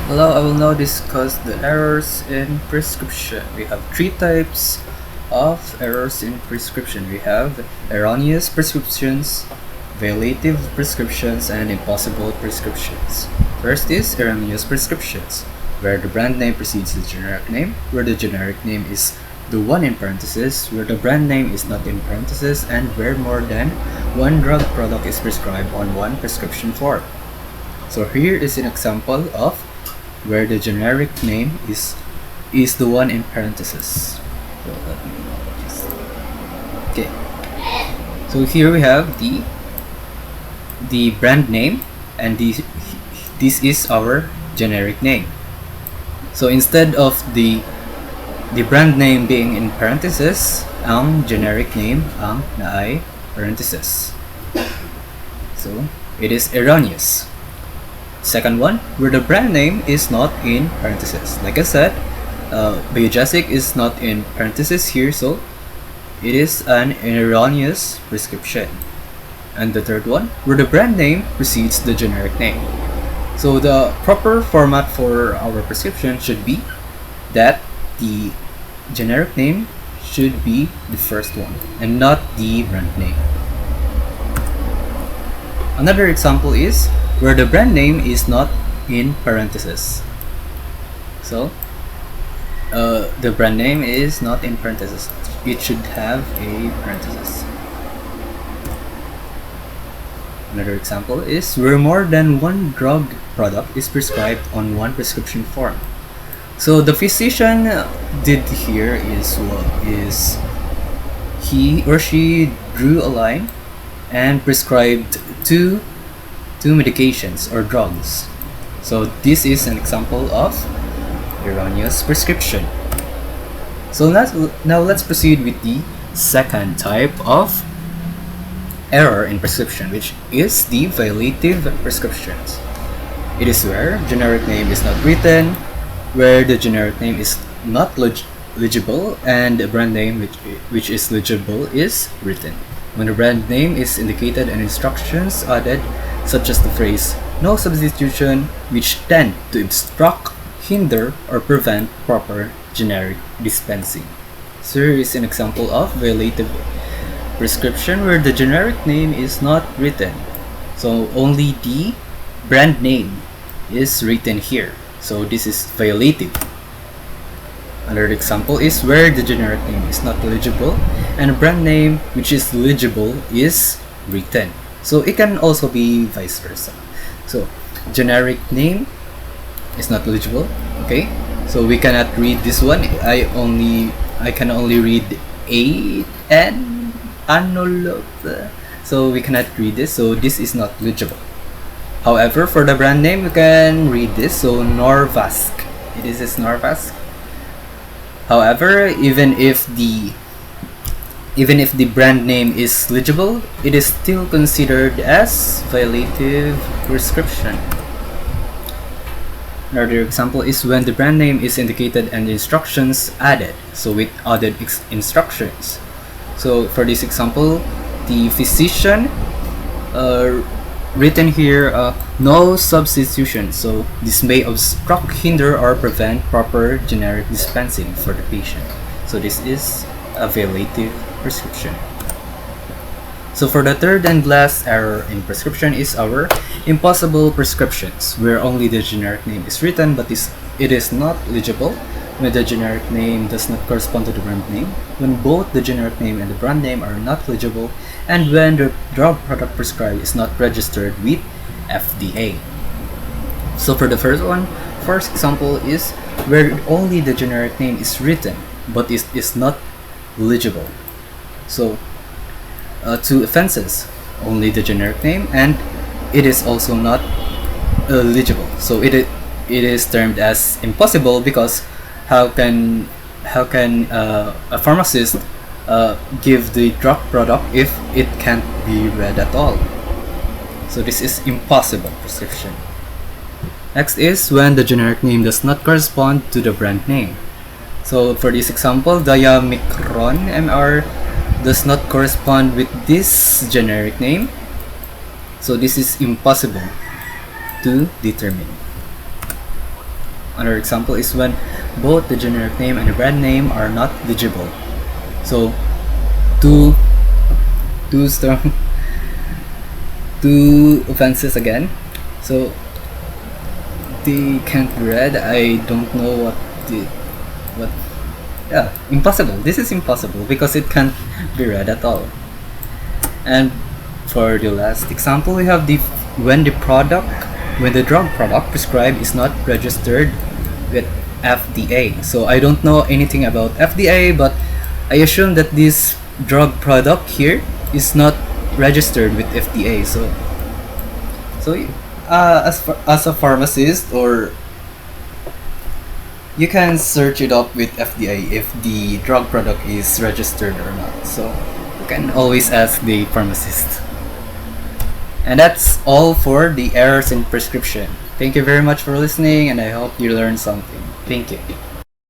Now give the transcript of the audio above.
Hello, I will now discuss the errors in prescription. We have three types of errors in prescription. We have erroneous prescriptions, violative prescriptions, and impossible prescriptions. First is erroneous prescriptions, where the brand name precedes the generic name, where the generic name is the one in parentheses, where the brand name is not in parentheses, and where more than one drug product is prescribed on one prescription form. So here is an example of where the generic name is the one in parentheses. So let me just okay. So here we have the brand name, and this is our generic name. So instead of the brand name being in parentheses, ang generic name ang naay parentheses. So it is erroneous. Second one, where the brand name is not in parentheses. Like I said, Biogesic is not in parentheses here, so it is an erroneous prescription. And the third one, where the brand name precedes the generic name. So the proper format for our prescription should be that the generic name should be the first one and not the brand name. Another example is where the brand name is not in parentheses. So the brand name is not in parentheses. It should have a parenthesis. Another example is where more than one drug product is prescribed on one prescription form. So the physician did here is he or she drew a line and prescribed two medications or drugs. So this is an example of erroneous prescription. So now let's proceed with the second type of error in prescription, which is the violative prescriptions. It is where generic name is not written, where the generic name is not legible, and the brand name which is legible is written. When the brand name is indicated and instructions added, such as the phrase "no substitution," which tend to obstruct, hinder, or prevent proper generic dispensing. So here is an example of violative prescription where the generic name is not written. So only the brand name is written here. So this is violative. Another example is where the generic name is not legible and a brand name which is legible is written. So it can also be vice versa. So generic name is not legible. Okay, so we cannot read this one. I can only read A and anol. So we cannot read this. So this is not legible. However, for the brand name, we can read this. So Norvasc. This is Norvasc. However, even if the brand name is legible, it is still considered as violative prescription. Another example is when the brand name is indicated and the instructions added. So with added instructions. So for this example, the physician written here no substitution. So this may obstruct, hinder, or prevent proper generic dispensing for the patient. So this is a violative prescription. So for the third and last error in prescription is our impossible prescriptions, where only the generic name is written but it is not legible, when the generic name does not correspond to the brand name, when both the generic name and the brand name are not legible, and when the drug product prescribed is not registered with FDA. So for the first example is where only the generic name is written but is not legible. So two offenses, only the generic name and it is also not legible. So it is termed as impossible because how can a pharmacist give the drug product if it can't be read at all? So this is impossible prescription. Next is when the generic name does not correspond to the brand name. So for this example, Diamicron MR does not correspond with this generic name. So this is impossible to determine. Another example is when both the generic name and the brand name are not legible. So two two strong two offenses again. So they can't be read. I don't know what. Yeah, impossible. This is impossible because it can't be read at all. And for the last example, we have the when the drug product prescribed is not registered with FDA. So I don't know anything about FDA, but I assume that this drug product here is not registered with FDA. As a pharmacist, or you can search it up with FDA if the drug product is registered or not. So you can always ask the pharmacist. And that's all for the errors in prescription. Thank you very much for listening, and I hope you learned something. Thank you.